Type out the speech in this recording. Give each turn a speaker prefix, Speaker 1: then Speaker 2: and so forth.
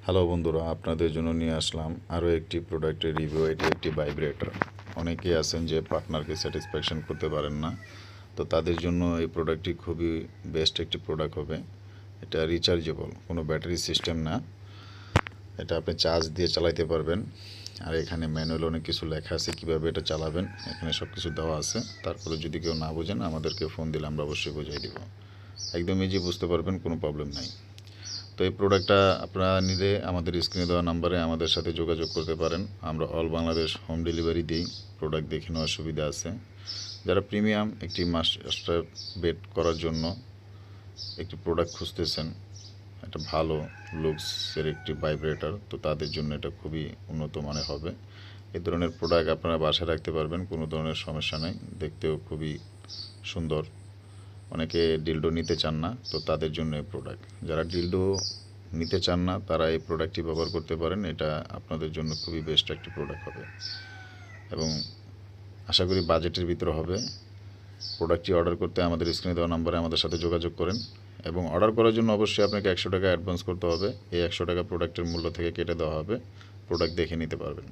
Speaker 1: Hello বন্ধুরা, আপনাদের জন্য নিয়ে আসলাম আরও একটি প্রোডাক্টের রিভিউ। এটি একটি ভাইব্রেটর। অনেকেই আছেন যে পার্টনারকে স্যাটিসফ্যাকশন করতে পারেন না, তো তাদের জন্য এই প্রোডাক্টটি খুবই বেস্ট একটি প্রোডাক্ট হবে। এটা রিচার্জেবল, কোনো ব্যাটারি সিস্টেম না। এটা আপনি চার্জ দিয়ে চালাইতে পারবেন। আর এখানে ম্যানুয়াল অনেক কিছু লেখা আছে কীভাবে এটা চালাবেন, এখানে সব কিছু দেওয়া আছে। তারপরে যদি কেউ না বোঝেন আমাদেরকে ফোন দিলে আমরা অবশ্যই বুঝিয়ে দেব। একদম ইজি বুঝতে পারবেন, কোনো প্রবলেম নাই। তো এই প্রোডাক্টটা আপনারা নিলে আমাদের স্ক্রিনে দেওয়া নাম্বারে আমাদের সাথে যোগাযোগ করতে পারেন। আমরা অল বাংলাদেশ হোম ডেলিভারি দিই। প্রোডাক্ট দেখে নেওয়ার সুবিধা আছে। যারা প্রিমিয়াম একটি মাস্টার বেড করার জন্য একটি প্রোডাক্ট খুঁজতেছেন, একটা ভালো লুকসের একটি ভাইব্রেটর, তো তাদের জন্য এটা খুবই উন্নত মানের হবে। এই ধরনের প্রোডাক্ট আপনারা বাসায় রাখতে পারবেন, কোনো ধরনের সমস্যা নেই। দেখতেও খুবই সুন্দর। অনেকে ডিলডো নিতে চান না, তো তাদের জন্য এই প্রোডাক্ট। যারা ডিলডো নিতে চান না তারা এই প্রোডাক্টটি ব্যবহার করতে পারেন। এটা আপনাদের জন্য খুবই বেস্ট একটি প্রোডাক্ট হবে এবং আশা করি বাজেটের ভিতরে হবে। প্রোডাক্টটি অর্ডার করতে আমাদের স্ক্রিনে দেওয়া নাম্বারে আমাদের সাথে যোগাযোগ করেন এবং অর্ডার করার জন্য অবশ্যই আপনাকে 100 টাকা অ্যাডভান্স করতে হবে। এই 100 টাকা প্রোডাক্টের মূল্য থেকে কেটে দেওয়া হবে। প্রোডাক্ট দেখে নিতে পারবেন।